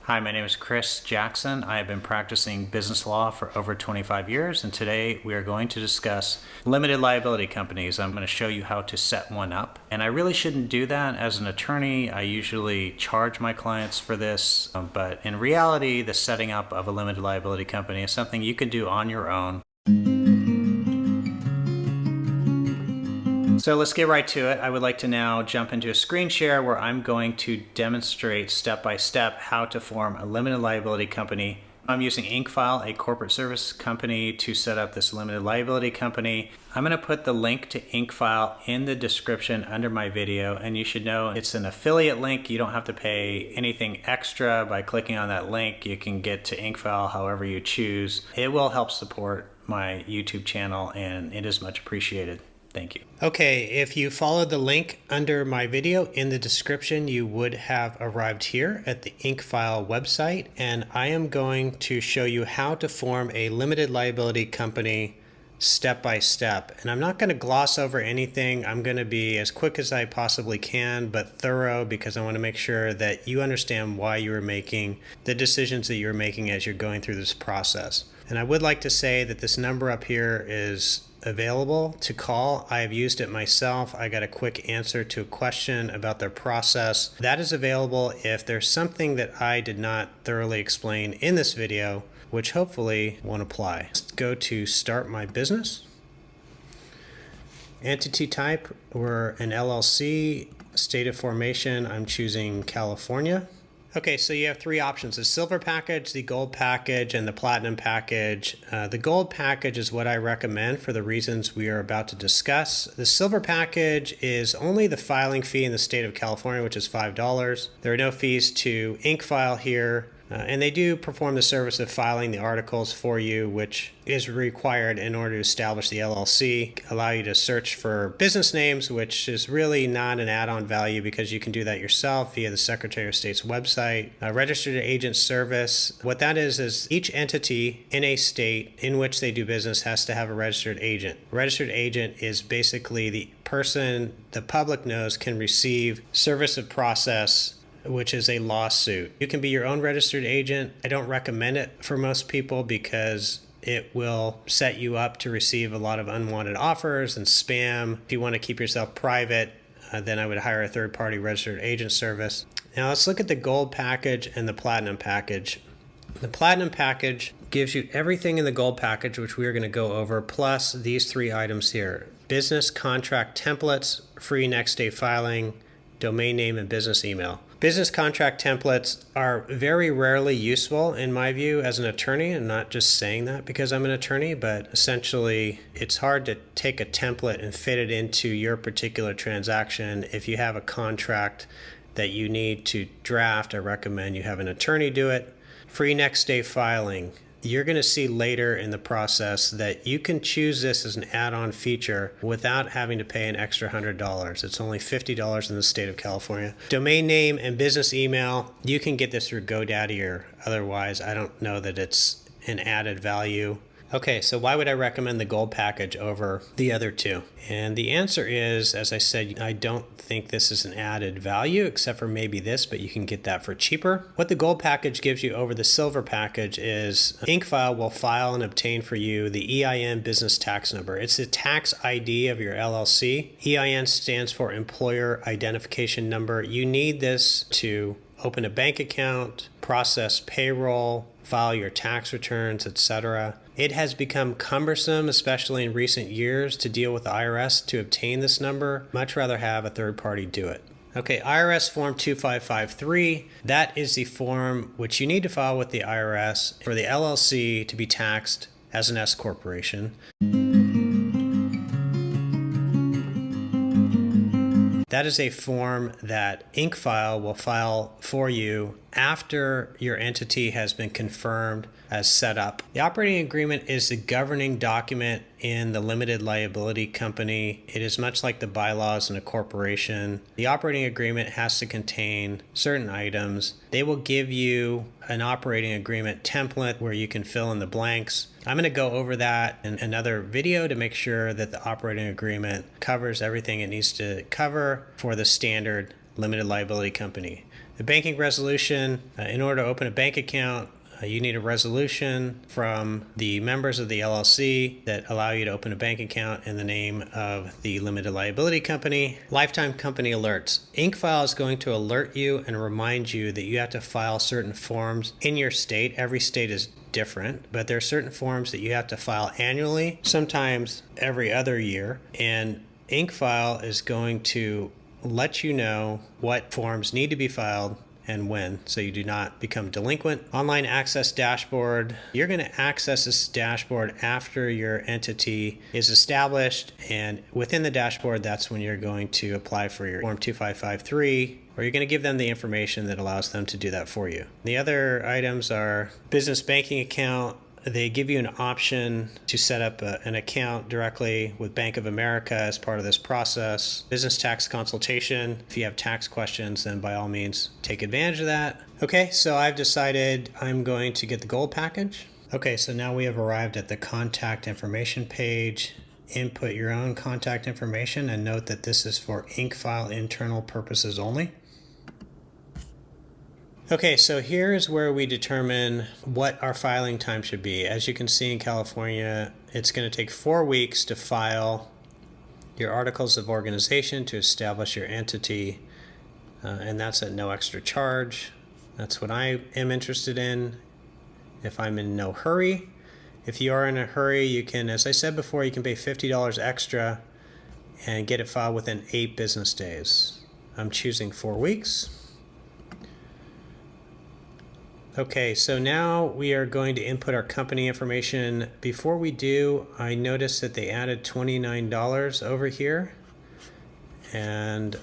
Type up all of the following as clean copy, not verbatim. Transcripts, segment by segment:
Hi, my name is Chris Jackson. I have been practicing business law for over 25 years, and today we are going to discuss limited liability companies. I'm going to show you how to set one up. And I really shouldn't do that as an attorney. I usually charge my clients for this, but in reality, the setting up of a limited liability company is something you can do on your own. So let's get right to it. I would like to now jump into a screen share where I'm going to demonstrate step by step how to form a limited liability company. I'm using InkFile, a corporate service company, to set up this limited liability company. I'm going to put the link to InkFile in the description under my video, and you should know it's an affiliate link. You don't have to pay anything extra by clicking on that link. You can get to InkFile however you choose. It will help support my YouTube channel, and it is much appreciated. Thank you. Okay, if you followed the link under my video in the description, you would have arrived here at the InkFile website, and I am going to show you how to form a limited liability company step by step. And I'm not going to gloss over anything. I'm going to be as quick as I possibly can, but thorough, because I want to make sure that you understand why you are making the decisions that you're making as you're going through this process. And I would like to say that this number up here is available to call. I have used it myself. I got a quick answer to a question about their process. That is available if there's something that I did not thoroughly explain in this video, which hopefully won't apply. Let's go to Start My Business. Entity type, we're an LLC. State of formation, I'm choosing California. Okay, so you have three options: the silver package, the gold package, and the platinum package. The gold package is what I recommend for the reasons we are about to discuss. The silver package is only the filing fee in the state of California, which is $5. There are no fees to InkFile here. And they do perform the service of filing the articles for you, which is required in order to establish the LLC, allow you to search for business names, which is really not an add-on value because you can do that yourself via the Secretary of State's website. Registered agent service, what that is each entity in a state in which they do business has to have a registered agent. A registered agent is basically the person the public knows can receive service of process, which is a lawsuit. You can be your own registered agent. I don't recommend it for most people because it will set you up to receive a lot of unwanted offers and spam. If you want to keep yourself private, then I would hire a third-party registered agent service. Now let's look at the gold package and the platinum package. The platinum package gives you everything in the gold package, which we are going to go over, plus these three items here: business contract templates, free next day filing, domain name, and business email. Business contract templates are very rarely useful in my view as an attorney. I'm not just saying that because I'm an attorney, but essentially it's hard to take a template and fit it into your particular transaction. If you have a contract that you need to draft, I recommend you have an attorney do it. Free next day filing. You're going to see later in the process that you can choose this as an add-on feature without having to pay an extra $100. It's only $50 in the state of California. Domain name and business email, you can get this through GoDaddy or otherwise. I don't know that it's an added value. Okay, so why would I recommend the gold package over the other two? And the answer is, as I said, I don't think this is an added value except for maybe this, but you can get that for cheaper. What the gold package gives you over the silver package is InkFile will file and obtain for you the EIN business tax number. It's the tax ID of your LLC. EIN stands for Employer Identification Number. You need this to open a bank account, process payroll, file your tax returns, etc. It has become cumbersome, especially in recent years, to deal with the IRS to obtain this number. Much rather have a third party do it. Okay, IRS Form 2553, that is the form which you need to file with the IRS for the LLC to be taxed as an S corporation. That is a form that InkFile will file for you after your entity has been confirmed as set up. The operating agreement is the governing document in the limited liability company. It is much like the bylaws in a corporation. The operating agreement has to contain certain items. They will give you an operating agreement template where you can fill in the blanks. I'm going to go over that in another video to make sure that the operating agreement covers everything it needs to cover for the standard limited liability company. The banking resolution, in order to open a bank account, you need a resolution from the members of the LLC that allow you to open a bank account in the name of the limited liability company. Lifetime company alerts. IncFile is going to alert you and remind you that you have to file certain forms in your state. Every state is different, but there are certain forms that you have to file annually, sometimes every other year. And IncFile is going to let you know what forms need to be filed and when, so you do not become delinquent. Online access dashboard. You're going to access this dashboard after your entity is established, and within the dashboard, that's when you're going to apply for your Form 2553, or you're going to give them the information that allows them to do that for you. The other items are business banking account. They give you an option to set up an account directly with Bank of America as part of this process. Business tax consultation. If you have tax questions, then by all means, take advantage of that. Okay, so I've decided I'm going to get the gold package. Okay, so now we have arrived at the contact information page. Input your own contact information and note that this is for IncFile internal purposes only. Okay, so here's where we determine what our filing time should be. As you can see in California, it's going to take 4 weeks to file your articles of organization to establish your entity, and that's at no extra charge. That's what I am interested in if I'm in no hurry. If you are in a hurry, you can, as I said before, you can pay $50 extra and get it filed within 8 business days. I'm choosing 4 weeks. Okay, so now we are going to input our company information. Before we do, I noticed that they added $29 over here, and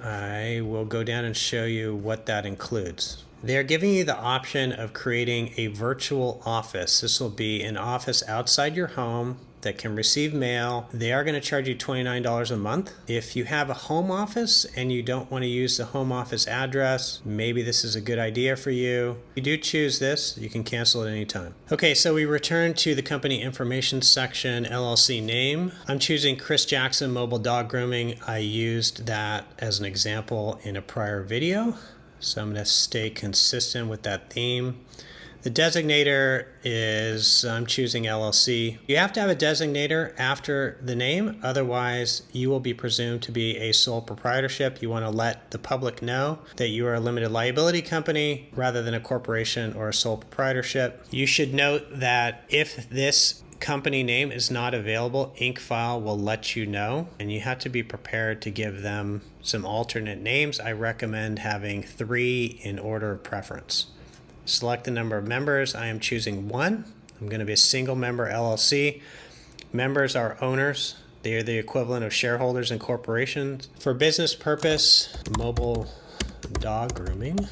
I will go down and show you what that includes. They're giving you the option of creating a virtual office. This will be an office outside your home that can receive mail. They are going to charge you $29 a month. If you have a home office and you don't want to use the home office address, maybe this is a good idea for you. If you do choose this, you can cancel at any time. Okay, so we return to the company information section, LLC name. I'm choosing Chris Jackson Mobile Dog Grooming. I used that as an example in a prior video, so I'm going to stay consistent with that theme. The designator is, I'm choosing LLC. You have to have a designator after the name, otherwise you will be presumed to be a sole proprietorship. You want to let the public know that you are a limited liability company rather than a corporation or a sole proprietorship. You should note that if this company name is not available, IncFile will let you know, and you have to be prepared to give them some alternate names. I recommend having 3 in order of preference. Select the number of members. I am choosing 1. I'm going to be a single member LLC. Members are owners. They are the equivalent of shareholders in corporations. For business purpose, mobile dog grooming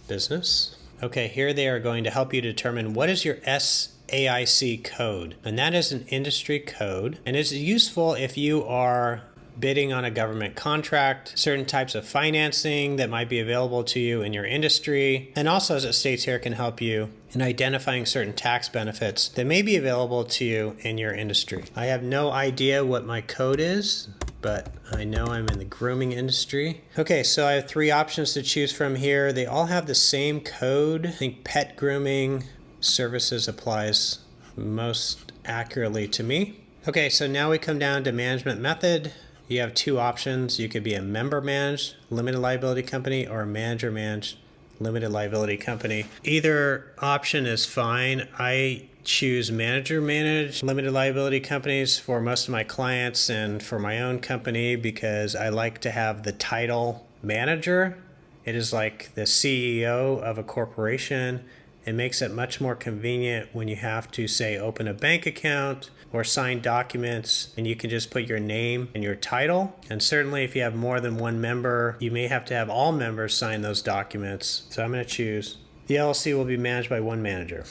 business. Okay, here they are going to help you determine what is your SAIC code. And that is an industry code. And it's useful if you are bidding on a government contract, certain types of financing that might be available to you in your industry, and also, as it states here, can help you in identifying certain tax benefits that may be available to you in your industry. I have no idea what my code is, but I know I'm in the grooming industry. Okay, so I have 3 options to choose from here. They all have the same code. I think pet grooming services applies most accurately to me. Okay, so now we come down to management method. You have 2 options. You could be a member managed limited liability company or a manager managed limited liability company. Either option is fine. I choose manager managed limited liability companies for most of my clients and for my own company because I like to have the title manager. It is like the CEO of a corporation. It makes it much more convenient when you have to, say, open a bank account or sign documents, and you can just put your name and your title. And certainly if you have more than 1 member, you may have to have all members sign those documents. So I'm going to choose. The LLC will be managed by 1 manager.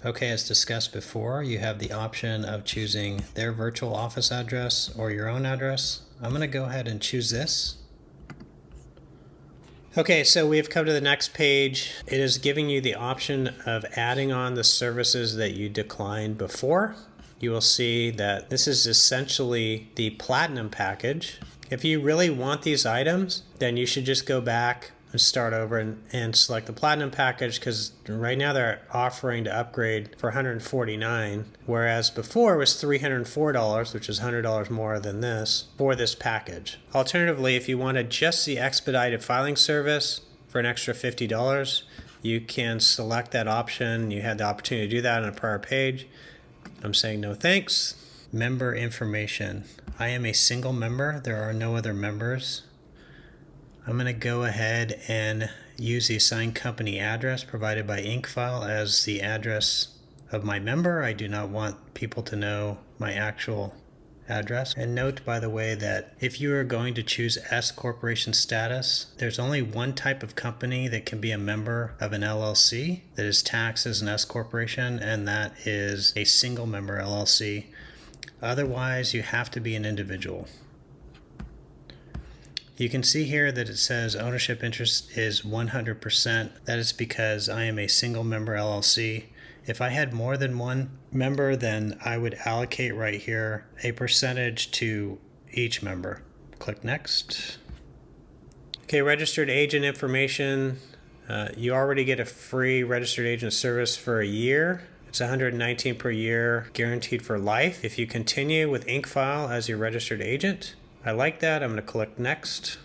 Okay, as discussed before, you have the option of choosing their virtual office address or your own address. I'm going to go ahead and choose this. Okay, so we've come to the next page. It is giving you the option of adding on the services that you declined before. You will see that this is essentially the platinum package. If you really want these items, then you should just go back start over and select the Platinum package, because right now they're offering to upgrade for $149, whereas before it was $304, which is $100 more than this for this package. Alternatively, if you wanted just the expedited filing service for an extra $50, you can select that option. You had the opportunity to do that on a prior page. I'm saying no thanks. Member information. I am a single member. There are no other members. I'm going to go ahead and use the assigned company address provided by InkFile as the address of my member. I do not want people to know my actual address. And note, by the way, that if you are going to choose S corporation status, there's only one type of company that can be a member of an LLC that is taxed as an S corporation, and that is a single member LLC. Otherwise, you have to be an individual. You can see here that it says ownership interest is 100%. That is because I am a single member LLC. If I had more than one member, then I would allocate right here a percentage to each member. Click next. Okay, registered agent information. You already get a free registered agent service for a year. It's $119 per year, guaranteed for life if you continue with InkFile as your registered agent. I like that. I'm going to click next.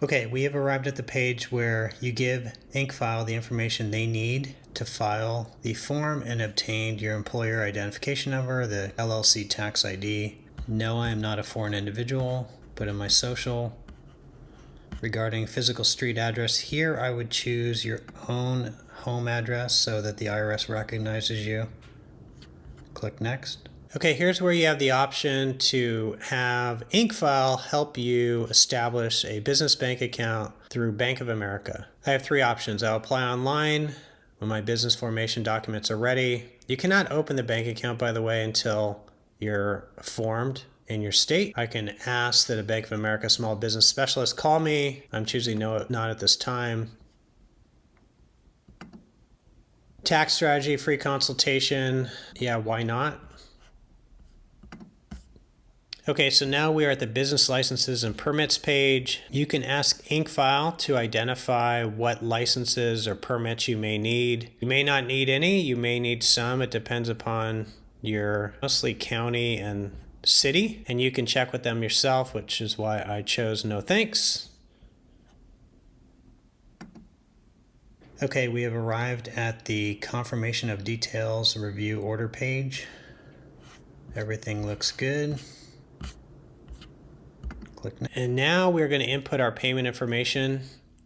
Okay, we have arrived at the page where you give InkFile the information they need to file the form and obtain your employer identification number, the LLC tax ID. No, I am not a foreign individual. Put in my social. Regarding physical street address, here I would choose your own home address so that the IRS recognizes you. Click next. Okay, here's where you have the option to have InkFile help you establish a business bank account through Bank of America. I have three options. I'll apply online when my business formation documents are ready. You cannot open the bank account, by the way, until you're formed in your state. I can ask that a Bank of America small business specialist call me. I'm choosing no, not at this time. Tax strategy, free consultation. Yeah, why not? Okay, so now we are at the business licenses and permits page. You can ask InkFile to identify what licenses or permits you may need. You may not need any, you may need some. It depends upon your mostly county and city, and you can check with them yourself, which is why I chose no thanks. Okay, we have arrived at the confirmation of details review order page. Everything looks good. And now we're going to input our payment information,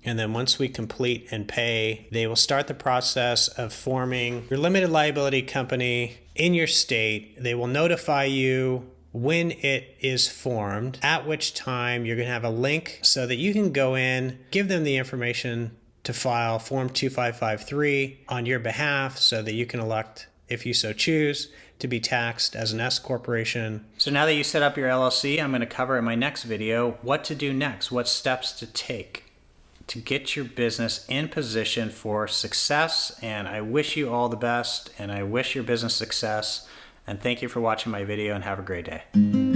and then once we complete and pay, they will start the process of forming your limited liability company in your state. They will notify you when it is formed, at which time you're going to have a link so that you can go in, give them the information to file Form 2553 on your behalf so that you can elect, if you so choose, to be taxed as an S corporation. So now that you set up your LLC, I'm going to cover in my next video what to do next, what steps to take to get your business in position for success. And I wish you all the best, and I wish your business success. And thank you for watching my video, and have a great day.